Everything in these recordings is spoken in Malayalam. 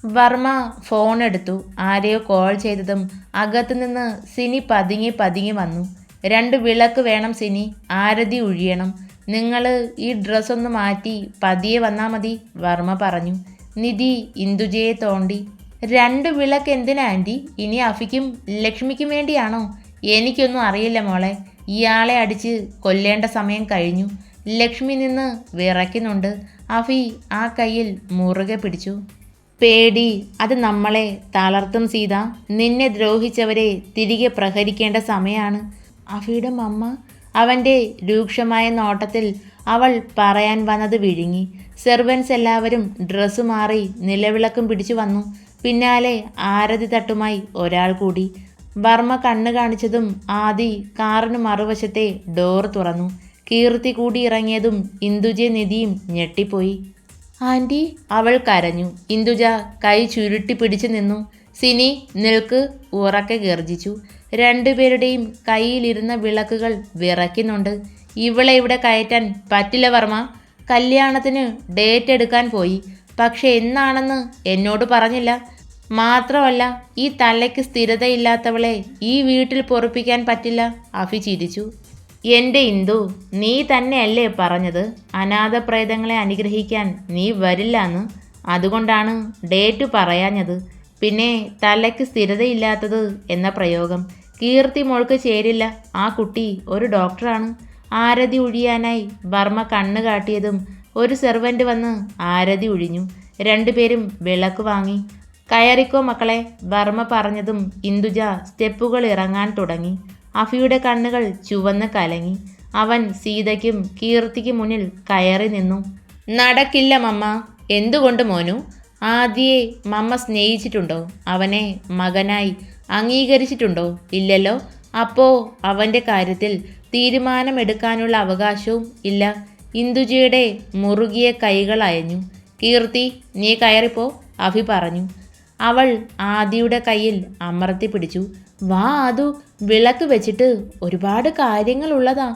വർമ്മ ഫോൺ എടുത്തു. ആരെയോ കോൾ ചെയ്തതും അകത്തുനിന്ന് സിനി പതുങ്ങി പതുങ്ങി വന്നു. 2 വിളക്ക് വേണം സിനി, ആരതി ഒഴിയണം. നിങ്ങൾ ഈ ഡ്രസ്സൊന്ന് മാറ്റി പതിയെ വന്നാൽ മതി, വർമ്മ പറഞ്ഞു. നിധി ഇന്ദുജയെ തോണ്ടി. 2 വിളക്ക് എന്തിനാ ആൻറ്റി? ഇനി അഫിക്കും ലക്ഷ്മിക്കും വേണ്ടിയാണോ? എനിക്കൊന്നും അറിയില്ല മോളെ. ഇയാളെ അടിച്ച് കൊല്ലേണ്ട സമയം കഴിഞ്ഞു. ലക്ഷ്മി നിന്ന് വിറയ്ക്കുന്നുണ്ട്. അഫി ആ കയ്യിൽ മുറുകെ പിടിച്ചു. പേടി അത് നമ്മളെ തളർത്തും സീത. നിന്നെ ദ്രോഹിച്ചവരെ തിരികെ പ്രഹരിക്കേണ്ട സമയമാണ്. അഫിയുടെ മമ്മ. അവൻ്റെ രൂക്ഷമായ നോട്ടത്തിൽ അവൾ പറയാൻ വന്നത് വിഴുങ്ങി. സെർവൻസ് എല്ലാവരും ഡ്രസ്സ് മാറി നിലവിളക്കും പിടിച്ചു വന്നു. പിന്നാലെ ആരതി തട്ടുമായി ഒരാൾ കൂടി. വർമ്മ കണ്ണു കാണിച്ചതും ആദി കാറിന് മറുവശത്തെ ഡോർ തുറന്നു. കീർത്തി കൂടി ഇറങ്ങിയതും ഇന്ദുജ നിധിയും ഞെട്ടിപ്പോയി. ആൻറ്റി, അവൾ കരഞ്ഞു. ഇന്ദുജ കൈ ചുരുട്ടി പിടിച്ചു നിന്നു. സിനി നിൽക്ക്, ഉറക്കെ ഗർജിച്ചു. 2 പേരുടെയും കയ്യിലിരുന്ന വിളക്കുകൾ വിറയ്ക്കുന്നുണ്ട്. ഇവളെ ഇവിടെ കയറ്റാൻ പറ്റില്ല വർമ്മ. കല്യാണത്തിന് ഡേറ്റ് എടുക്കാൻ പോയി, പക്ഷെ എന്നാണെന്ന് എന്നോട് പറഞ്ഞില്ല. മാത്രമല്ല ഈ തലയ്ക്ക് സ്ഥിരതയില്ലാത്തവളെ ഈ വീട്ടിൽ പൊറുപ്പിക്കാൻ പറ്റില്ല, അഫി ചിരിച്ചു. എൻ്റെ ഇന്ദു, നീ തന്നെയല്ലേ പറഞ്ഞത് അനാഥപ്രേതങ്ങളെ അനുഗ്രഹിക്കാൻ നീ വരില്ലാന്ന്? അതുകൊണ്ടാണ് ഡേറ്റ് പറയാഞ്ഞത്. പിന്നെ തലയ്ക്ക് സ്ഥിരതയില്ലാത്തത് എന്ന പ്രയോഗം കീർത്തി മോൾക്ക് ചേരില്ല. ആ കുട്ടി ഒരു ഡോക്ടറാണ്. ആരതി ഒഴിയാനായി വർമ്മ കണ്ണ് കാട്ടിയതും ഒരു സെർവൻ്റ് വന്ന് ആരതി ഒഴിഞ്ഞു. 2 പേരും വിളക്ക് വാങ്ങി. കയറിക്കോ മക്കളെ, വർമ്മ പറഞ്ഞതും ഇന്ദുജ സ്റ്റെപ്പുകൾ ഇറങ്ങാൻ തുടങ്ങി. അഫിയുടെ കണ്ണുകൾ ചുവന്ന് കലങ്ങി. അവൻ സീതയ്ക്കും കീർത്തിക്കും മുന്നിൽ കയറി നിന്നു. നടക്കില്ല മമ്മ. എന്തുകൊണ്ട് മോനു? ആദിയെ മമ്മ സ്നേഹിച്ചിട്ടുണ്ടോ? അവനെ മകനായി അംഗീകരിച്ചിട്ടുണ്ടോ? ഇല്ലല്ലോ. അപ്പോ അവൻ്റെ കാര്യത്തിൽ തീരുമാനമെടുക്കാനുള്ള അവകാശവും ഇല്ല. ഇന്ദുജയുടെ മുറുകിയ കൈകൾ അയഞ്ഞു. കീർത്തി, നീ കയറിപ്പോ, അഫി പറഞ്ഞു. അവൾ ആദിയുടെ കയ്യിൽ അമർത്തി പിടിച്ചു. വാ ആദു, വിളക്ക് വെച്ചിട്ട് ഒരുപാട് കാര്യങ്ങളുള്ളതാ.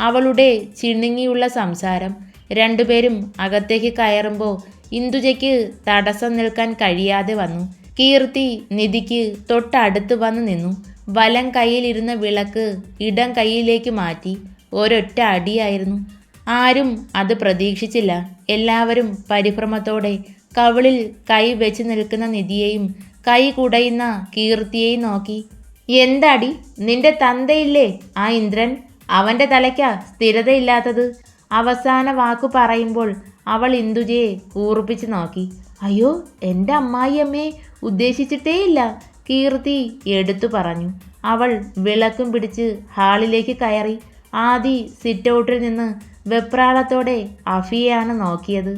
അവളുടെ ചിണുങ്ങിയുള്ള സംസാരം. 2 പേരും അകത്തേക്ക് കയറുമ്പോൾ ഇന്ദുജയ്ക്ക് തടസ്സം നിൽക്കാൻ കഴിയാതെ വന്നു. കീർത്തി നിധിക്ക് തൊട്ടടുത്ത് വന്ന് നിന്നു. വലം കയ്യിലിരുന്ന വിളക്ക് ഇടം കൈയിലേക്ക് മാറ്റി. ഒരൊറ്റ അടിയായിരുന്നു. ആരും അത് പ്രതീക്ഷിച്ചില്ല. എല്ലാവരും പരിഭ്രമത്തോടെ കവിളിൽ കൈ വെച്ച് നിൽക്കുന്ന നിധിയെയും കൈ കുടയുന്ന കീർത്തിയെയും നോക്കി. എന്താടി, നിന്റെ തന്തയില്ലേ ആ ഇന്ദ്രൻ? അവൻ്റെ തലയ്ക്കാ സ്ഥിരതയില്ലാത്തത്. അവസാന വാക്കു പറയുമ്പോൾ അവൾ ഇന്ദുജയെ കൂർപ്പിച്ച് നോക്കി. അയ്യോ, എൻ്റെ അമ്മായിയമ്മയെ ഉദ്ദേശിച്ചിട്ടേയില്ല, കീർത്തി എടുത്തു പറഞ്ഞു. അവൾ വിളക്കും പിടിച്ച് ഹാളിലേക്ക് കയറി. ആദി സിറ്റൗട്ടിൽ നിന്ന് വെപ്രാളത്തോടെ അഫിയെയാണ് നോക്കിയത്.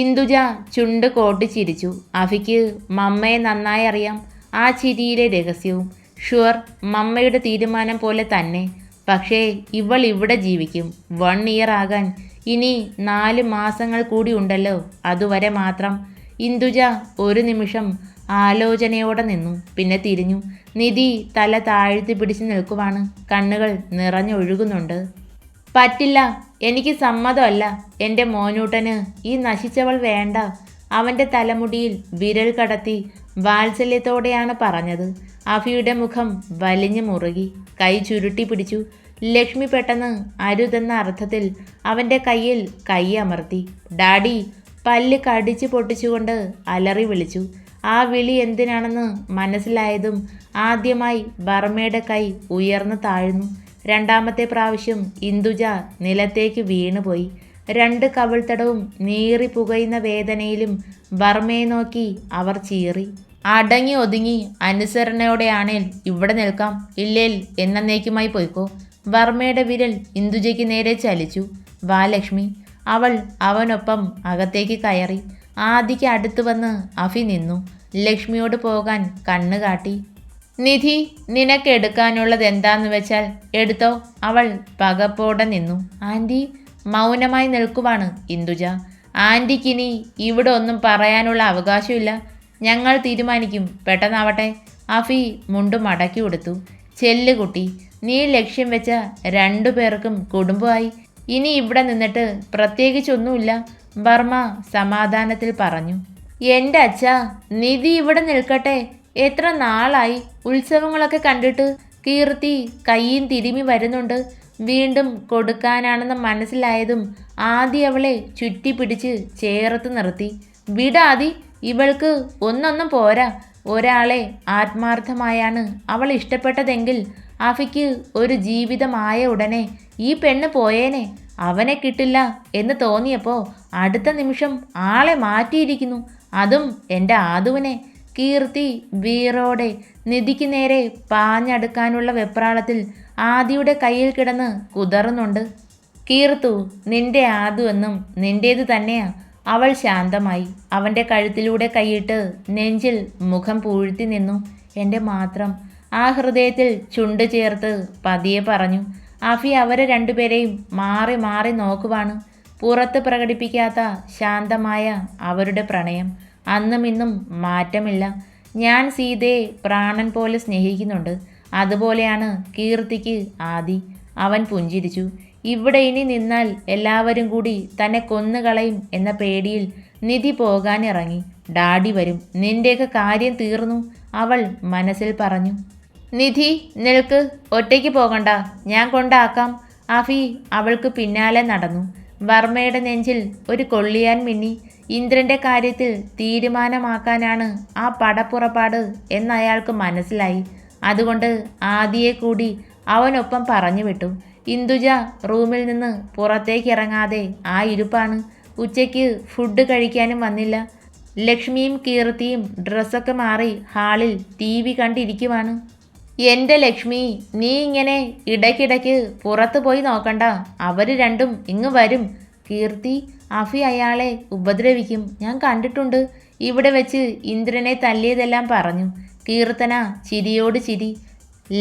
ഇന്ദുജ ചുണ്ട് കോട്ടി ചിരിച്ചു. അഫിക്ക് മമ്മയെ നന്നായി അറിയാം, ആ ചിരിയിലെ രഹസ്യവും. ഷുവർ, മമ്മയുടെ തീരുമാനം പോലെ തന്നെ. പക്ഷേ ഇവൾ ഇവിടെ ജീവിക്കും. 1 ഇയർ ആകാൻ ഇനി 4 മാസങ്ങൾ കൂടി ഉണ്ടല്ലോ. അതുവരെ മാത്രം. ഇന്ദുജ ഒരു നിമിഷം ആലോചനയോടെ നിന്നു. പിന്നെ തിരിഞ്ഞു. നിധി തല താഴ്ത്തി പിടിച്ച് നിൽക്കുവാണ്. കണ്ണുകൾ നിറഞ്ഞൊഴുകുന്നുണ്ട്. പറ്റില്ല, എനിക്ക് സമ്മതമല്ല. എൻ്റെ മോനൂട്ടന് ഈ നശിച്ചവൾ വേണ്ട. അവൻ്റെ തലമുടിയിൽ വിരൽ കടത്തി വാത്സല്യത്തോടെയാണ് പറഞ്ഞത്. അഫിയുടെ മുഖം വലിഞ്ഞു മുറുകി. കൈ ചുരുട്ടി പിടിച്ചു. ലക്ഷ്മി പെട്ടെന്ന് അരുതെന്ന അർത്ഥത്തിൽ അവൻ്റെ കയ്യിൽ കൈ അമർത്തി. ഡാഡി, പല്ല് കടിച്ചു പൊട്ടിച്ചുകൊണ്ട് അലറി വിളിച്ചു. ആ വിളി എന്തിനാണെന്ന് മനസ്സിലായതും ആദ്യമായി വർമ്മയുടെ കൈ ഉയർന്നു താഴ്ന്നു. 2ാമത്തെ പ്രാവശ്യം ഇന്ദുജ നിലത്തേക്ക് വീണുപോയി. 2 കവിൾത്തടവും നീറി പുകയുന്ന വേദനയിലും വർമ്മയെ നോക്കി അവർ ചീറി. അടങ്ങി ഒതുങ്ങി അനുസരണയോടെയാണേൽ ഇവിടെ നിൽക്കാം, ഇല്ലേൽ എന്നേക്കുമായി പോയിക്കോ. വർമ്മയുടെ വിരൽ ഇന്ദുജയ്ക്ക് നേരെ ചലിച്ചു. വാ ലക്ഷ്മി. അവൾ അവനൊപ്പം അകത്തേക്ക് കയറി. ആദിക്ക് അടുത്ത് വന്ന് അഫി നിന്നു. ലക്ഷ്മിയോട് പോകാൻ കണ്ണ് കാട്ടി. നിധി, നിനക്ക് എടുക്കാനുള്ളത് എന്താന്ന് വെച്ചാൽ എടുത്തോ. അവൾ പകപ്പോടെ നിന്നു. ആൻറ്റി, മൗനമായി നിൽക്കുവാണ് ഇന്ദുജ. ആൻറ്റിക്കിനി ഇവിടെ ഒന്നും പറയാനുള്ള അവകാശമില്ല. ഞങ്ങൾ തീരുമാനിക്കും, പെട്ടെന്നാവട്ടെ. അഫി മുണ്ടു മടക്കി കൊടുത്തു. ചെല്ല് കുട്ടി, നീ ലക്ഷ്യം വെച്ച 2 പേർക്കും കുടുംബമായി. ഇനി ഇവിടെ നിന്നിട്ട് പ്രത്യേകിച്ചൊന്നുമില്ല, വർമ്മ സമാധാനത്തിൽ പറഞ്ഞു. എൻ്റെ അച്ഛാ, നിധി ഇവിടെ നിൽക്കട്ടെ. എത്ര നാളായി ഉത്സവങ്ങളൊക്കെ കണ്ടിട്ട്. കീർത്തി കയ്യും തിരുമ്മി വരുന്നുണ്ട്. വീണ്ടും കൊടുക്കാനാണെന്ന് മനസ്സിലായതും ആദി അവളെ ചുറ്റിപ്പിടിച്ച് ചേർത്ത് നിർത്തി. വിടാതി, ഇവൾക്ക് ഒന്നൊന്നും പോരാ. ഒരാളെ ആത്മാർത്ഥമായാണ് അവൾ ഇഷ്ടപ്പെട്ടതെങ്കിൽ അഫിക്ക് ഒരു ജീവിതമായ ഉടനെ ഈ പെണ്ണ് പോയേനെ. അവനെ കിട്ടില്ല എന്ന് തോന്നിയപ്പോൾ അടുത്ത നിമിഷം ആളെ മാറ്റിയിരിക്കുന്നു. അതും എൻ്റെ ആദുവിനെ. കീർത്തി വീറോടെ നിധിക്ക് നേരെ പാഞ്ഞടുക്കാനുള്ള വെപ്രാളത്തിൽ ആദിയുടെ കയ്യിൽ കിടന്ന് കുതറുന്നുണ്ട്. കീർത്തു, നിന്റെ ആദു എന്നും നിന്റേത് തന്നെയാ. അവൾ ശാന്തമായി അവൻ്റെ കഴുത്തിലൂടെ കൈയിട്ട് നെഞ്ചിൽ മുഖം പൂഴ്ത്തി നിന്നു. എൻ്റെ മാത്രം. ആ ഹൃദയത്തിൽ ചുണ്ട് ചേർത്ത് പതിയെ പറഞ്ഞു. അഫി അവരെ രണ്ടുപേരെയും മാറി മാറി നോക്കുവാണ്. പുറത്ത് പ്രകടിപ്പിക്കാത്ത ശാന്തമായ അവരുടെ പ്രണയം അന്നും ഇന്നും മാറ്റമില്ല. ഞാൻ സീതയെ പ്രാണൻ പോലെ സ്നേഹിക്കുന്നുണ്ട്. അതുപോലെയാണ് കീർത്തിക്ക് ആദി. അവൻ പുഞ്ചിരിച്ചു. ഇവിടെ ഇനി നിന്നാൽ എല്ലാവരും കൂടി തന്നെ കൊന്നുകളയും എന്ന പേടിയിൽ നിധി പോകാനിറങ്ങി. ഡാഡി വരും, നിന്റെയൊക്കെ കാര്യം തീർന്നു, അവൾ മനസ്സിൽ പറഞ്ഞു. നിധി നിൽക്ക്, ഒറ്റയ്ക്ക് പോകണ്ട, ഞാൻ കൊണ്ടാക്കാം. അഫി അവൾക്ക് പിന്നാലെ നടന്നു. വർമ്മയുടെ നെഞ്ചിൽ ഒരു കൊള്ളിയാൻ മിന്നി. ഇന്ദ്രൻ്റെ കാര്യത്തിൽ തീരുമാനമാക്കാനാണ് ആ പടപ്പുറപ്പാട് എന്നയാൾക്ക് മനസ്സിലായി. അതുകൊണ്ട് ആദിയെ കൂടി അവനൊപ്പം പറഞ്ഞു വിട്ടു. ഇന്ദുജ റൂമിൽ നിന്ന് പുറത്തേക്കിറങ്ങാതെ ആ ഇരിപ്പാണ്. ഉച്ചയ്ക്ക് ഫുഡ് കഴിക്കാനും വന്നില്ല. ലക്ഷ്മിയും കീർത്തിയും ഡ്രസ്സൊക്കെ മാറി ഹാളിൽ TV കണ്ടിരിക്കുവാണ്. എൻ്റെ ലക്ഷ്മി, നീ ഇങ്ങനെ ഇടയ്ക്കിടയ്ക്ക് പുറത്ത് പോയി നോക്കണ്ട. അവർ രണ്ടും ഇങ്ങ് വരും. കീർത്തി, അഫി അയാളെ ഉപദ്രവിക്കും, ഞാൻ കണ്ടിട്ടുണ്ട്. ഇവിടെ വെച്ച് ഇന്ദ്രനെ തല്ലിയതെല്ലാം പറഞ്ഞു. കീർത്തന ചിരിയോട് ചിരി.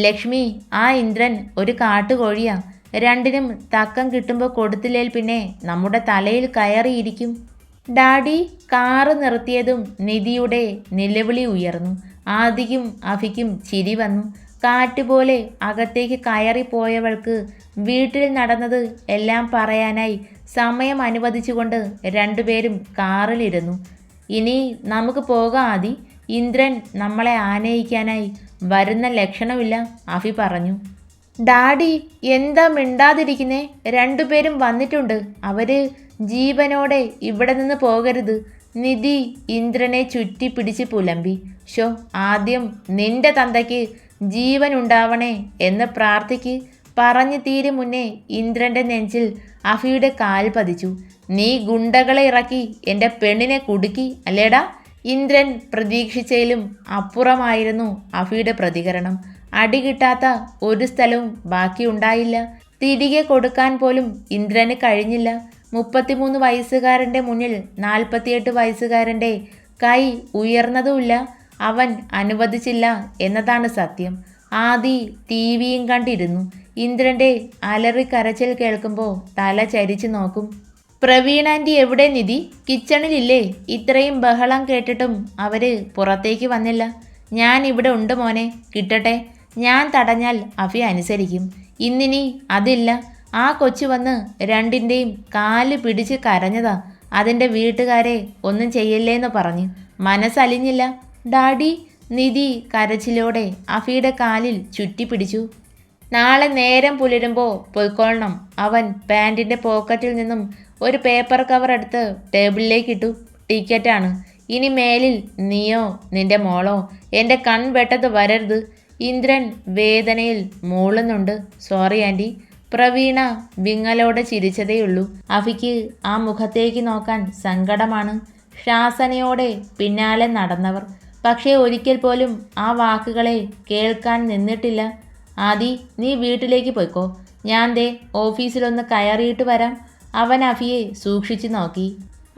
ലക്ഷ്മി, ആ ഇന്ദ്രൻ ഒരു കാട്ടുകോഴിയാ. രണ്ടിനും തക്കം കിട്ടുമ്പോൾ കൊടുത്തില്ലേൽ പിന്നെ നമ്മുടെ തലയിൽ കയറിയിരിക്കും. ഡാഡി. കാറ് നിർത്തിയതും നിധിയുടെ നിലവിളി ഉയർന്നു. ആദിക്കും അഫിക്കും ചിരി വന്നു. കാറ്റുപോലെ അകത്തേക്ക് കയറിപ്പോയവൾക്ക് വീട്ടിൽ നടന്നത് എല്ലാം പറയാനായി സമയം അനുവദിച്ചുകൊണ്ട് രണ്ടുപേരും കാറിലിരുന്നു. ഇനി നമുക്ക് പോകാം ആദി. ഇന്ദ്രൻ നമ്മളെ ആനയിക്കാനായി വരുന്ന ലക്ഷണമില്ല, അഫി പറഞ്ഞു. ഡാഡി, എന്താ മിണ്ടാതിരിക്കുന്നേ? രണ്ടുപേരും വന്നിട്ടുണ്ട്. അവര് ജീവനോടെ ഇവിടെ നിന്ന് പോകരുത്. നിധി ഇന്ദ്രനെ ചുറ്റി പിടിച്ച് പുലമ്പി. ഷോ, ആദ്യം നിന്റെ തന്തയ്ക്ക് ജീവൻ ഉണ്ടാവണേ എന്ന് പ്രാർത്ഥിക്ക്. പറഞ്ഞു തീരും മുന്നേ ഇന്ദ്രൻ്റെ നെഞ്ചിൽ അഫിയുടെ കാൽ പതിച്ചു. നീ ഗുണ്ടകളെ ഇറക്കി എൻ്റെ പെണ്ണിനെ കുടുക്കി അല്ലേടാ? ഇന്ദ്രൻ പ്രതീക്ഷിച്ചതിലും അപ്പുറമായിരുന്നു അഫിയുടെ പ്രതികരണം. അടി കിട്ടാത്ത ഒരു സ്ഥലവും ബാക്കിയുണ്ടായില്ല. തിരികെ കൊടുക്കാൻ പോലും ഇന്ദ്രന് കഴിഞ്ഞില്ല. 33 വയസ്സുകാരൻ്റെ മുന്നിൽ 48 വയസ്സുകാരൻ്റെ കൈ ഉയർന്നതുമില്ല. അവൻ അനുവദിച്ചില്ല എന്നതാണ് സത്യം. ആദി TVയും കണ്ടിരുന്നു. ഇന്ദ്രൻ്റെ അലറിക്കരച്ചിൽ കേൾക്കുമ്പോൾ തല ചരിച്ചു നോക്കും. പ്രവീൺ ആൻറ്റി എവിടെ നിധി? കിച്ചണിലില്ലേ? ഇത്രയും ബഹളം കേട്ടിട്ടും അവര് പുറത്തേക്ക് വന്നില്ല. ഞാൻ ഇവിടെ ഉണ്ട് മോനെ, കിട്ടട്ടെ. ഞാൻ തടഞ്ഞാൽ അഫി അനുസരിക്കും. ഇന്നിനി അതില്ല. ആ കൊച്ചു വന്ന് രണ്ടിൻ്റെയും കാല് പിടിച്ച് കരഞ്ഞതാ. അതിൻ്റെ വീട്ടുകാരെ ഒന്നും ചെയ്യല്ലേന്ന് പറഞ്ഞ് മനസ്സലിഞ്ഞില്ല. ഡാഡി. നിധി കരച്ചിലോടെ അഫിയുടെ കാലിൽ ചുറ്റിപ്പിടിച്ചു. നാളെ നേരം പുലരുമ്പോൾ പൊയ്ക്കൊള്ളണം. അവൻ പാൻറ്റിൻ്റെ പോക്കറ്റിൽ നിന്നും ഒരു പേപ്പർ കവർ എടുത്ത് ടേബിളിലേക്കിട്ടു. ടിക്കറ്റാണ്. ഇനി മേലിൽ നീയോ നിന്റെ മോളോ എൻ്റെ കൺവെട്ടത്ത് വരരുത്. ഇന്ദ്രൻ വേദനയിൽ മൂളുന്നുണ്ട്. Sorry aunty. പ്രവീണ വിങ്ങലോടെ ചിരിച്ചതേയുള്ളൂ. അഫിക്ക് ആ മുഖത്തേക്ക് നോക്കാൻ സങ്കടമാണ്. ശാസനയോടെ പിന്നാലെ നടന്നവർ. പക്ഷേ ഒരിക്കൽ പോലും ആ വാക്കുകളെ കേൾക്കാൻ നിന്നിട്ടില്ല. ആദി, നീ വീട്ടിലേക്ക് പോയിക്കോ. ഞാൻ ദേ ഓഫീസിലൊന്ന് കയറിയിട്ട് വരാം. അവൻ അഫിയെ സൂക്ഷിച്ചു നോക്കി.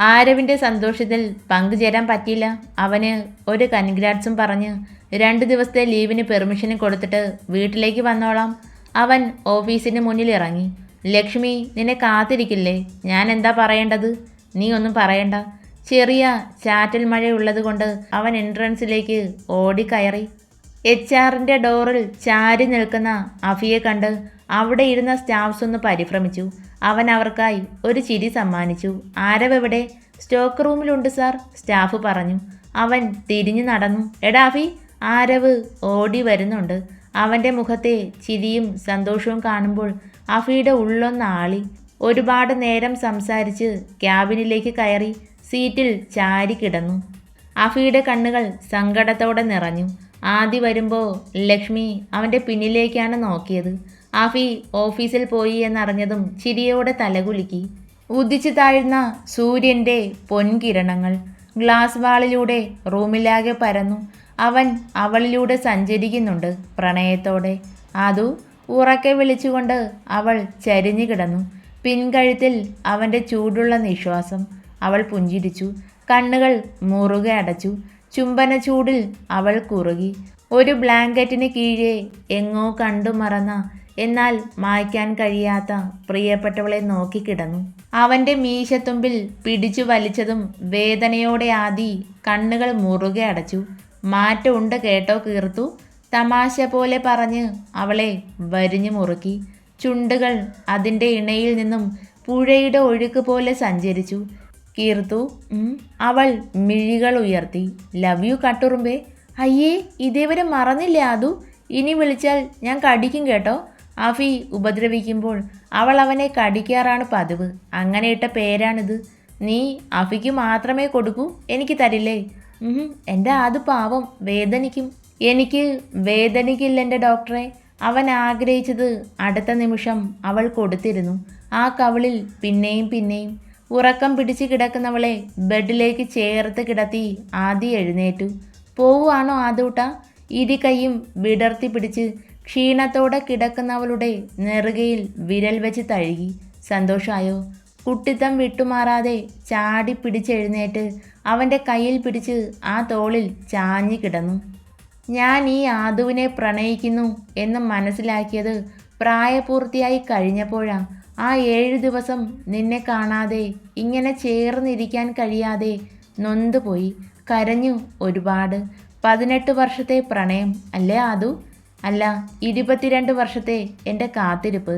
ആരവിൻ്റെ സന്തോഷത്തിൽ പങ്കുചേരാൻ പറ്റിയില്ല. അവന് ഒരു കൺഗ്രാറ്റ്സും പറഞ്ഞ് 2 ദിവസത്തെ ലീവിന് പെർമിഷനും കൊടുത്തിട്ട് വീട്ടിലേക്ക് വന്നോളാം. അവൻ ഓഫീസിന് മുന്നിൽ ഇറങ്ങി. ലക്ഷ്മി, നിന്നെ കാത്തിരിക്കില്ലേ? ഞാൻ എന്താ പറയേണ്ടത്? നീ ഒന്നും പറയണ്ട. ചെറിയ ചാറ്റൽ മഴയുള്ളത് കൊണ്ട് അവൻ എൻട്രൻസിലേക്ക് ഓടിക്കയറി. HR-ൻ്റെ ഡോറിൽ ചാരി നിൽക്കുന്ന അഫിയെ കണ്ട് അവിടെ ഇരുന്ന സ്റ്റാഫ്സ് ഒന്ന് പരിഭ്രമിച്ചു. അവൻ അവർക്കായി ഒരു ചിരി സമ്മാനിച്ചു. ആരവെവിടെ? സ്റ്റോക്ക് റൂമിലുണ്ട് സാർ, സ്റ്റാഫ് പറഞ്ഞു. അവൻ തിരിഞ്ഞു നടന്നു. എടാഫി, ആരവ് ഓടി വരുന്നുണ്ട്. അവൻ്റെ മുഖത്തെ ചിരിയും സന്തോഷവും കാണുമ്പോൾ അഫിയുടെ ഉള്ളൊന്നാളി. ഒരുപാട് നേരം സംസാരിച്ച് ക്യാബിനിലേക്ക് കയറി സീറ്റിൽ ചാരി കിടന്നു. അഫിയുടെ കണ്ണുകൾ സങ്കടത്തോടെ നിറഞ്ഞു. ആദി വരുമ്പോൾ ലക്ഷ്മി അവൻ്റെ പിന്നിലേക്കാണ് നോക്കിയത്. അഫി ഓഫീസിൽ പോയി എന്നറിഞ്ഞതും ചിരിയോടെ തലകുലുക്കി. ഉദിച്ചു താഴ്ന്ന സൂര്യൻ്റെ പൊൻകിരണങ്ങൾ ഗ്ലാസ് വാളിലൂടെ റൂമിലാകെ പരന്നു. അവൻ അവളിലൂടെ സഞ്ചരിക്കുന്നുണ്ട് പ്രണയത്തോടെ. അതു ഉറക്കെ വിളിച്ചുകൊണ്ട് അവൾ ചരിഞ്ഞു കിടന്നു. പിൻകഴുത്തിൽ അവൻ്റെ ചൂടുള്ള നിശ്വാസം. അവൾ പുഞ്ചിരിച്ചു. കണ്ണുകൾ മുറുകെ അടച്ചു. ചുംബന ചൂടിൽ അവൾ കുറുകി. ഒരു ബ്ലാങ്കറ്റിന് കീഴെ എങ്ങോ കണ്ടു മറന്ന എന്നാൽ മായ്ക്കാൻ കഴിയാത്ത പ്രിയപ്പെട്ടവളെ നോക്കിക്കിടന്നു. അവൻ്റെ മീശത്തുമ്പിൽ പിടിച്ചു വലിച്ചതും വേദനയോടെ ആദി കണ്ണുകൾ മുറുകെ അടച്ചു. മാറ്റമുണ്ട് കേട്ടോ കീർത്തു, തമാശ പോലെ പറഞ്ഞ് അവളെ വരിഞ്ഞു മുറുക്കി. ചുണ്ടുകൾ അതിൻ്റെ ഇണയിൽ നിന്നും പുഴയുടെ ഒഴുക്ക് പോലെ സഞ്ചരിച്ചു. കീർത്തു, അവൾ മിഴികൾ ഉയർത്തി. ലവ് യു കട്ടുറുമ്പേ. അയ്യേ, ഇതേവരെ മറന്നില്ല അതു. ഇനി വിളിച്ചാൽ ഞാൻ കടിക്കും കേട്ടോ. അഫി ഉപദ്രവിക്കുമ്പോൾ അവൾ അവനെ കടിക്കാറാണ് പതിവ്. അങ്ങനെ ഇട്ട പേരാണിത്. നീ അഫിക്ക് മാത്രമേ കൊടുക്കൂ, എനിക്ക് തരില്ലേ? എൻ്റെ അത് പാവം, വേദനിക്കും. എനിക്ക് വേദനിക്കില്ല എൻ്റെ ഡോക്ടറെ. അവൻ ആഗ്രഹിച്ചത് അടുത്ത നിമിഷം അവൾ കൊടുത്തിരുന്നു. ആ കവിളിൽ പിന്നെയും പിന്നെയും. ഉറക്കം പിടിച്ച് കിടക്കുന്നവളെ ബെഡിലേക്ക് ചേർത്ത് കിടത്തി ആദി എഴുന്നേറ്റു. പോവുകയാണോ ആദൂട്ട? ഇരു കൈയും വിടർത്തി പിടിച്ച് ക്ഷീണത്തോടെ കിടക്കുന്നവളുടെ നെറുകയിൽ വിരൽ വെച്ച് തഴുകി. സന്തോഷമായോ? കുട്ടിത്തം വിട്ടുമാറാതെ ചാടി പിടിച്ചെഴുന്നേറ്റ് അവൻ്റെ കയ്യിൽ പിടിച്ച് ആ തോളിൽ ചാഞ്ഞു കിടന്നു. ഞാൻ ഈ ആദുവിനെ പ്രണയിക്കുന്നു എന്ന് മനസ്സിലാക്കിയത് പ്രായപൂർത്തിയായി കഴിഞ്ഞപ്പോഴാണ്. ആ 7 ദിവസം നിന്നെ കാണാതെ ഇങ്ങനെ ചേർന്നിരിക്കാൻ കഴിയാതെ നൊന്തുപോയി, കരഞ്ഞു ഒരുപാട്. 18 വർഷത്തെ പ്രണയം അല്ലേ ആദു? അല്ല, 22 വർഷത്തെ എൻ്റെ കാത്തിരിപ്പ്.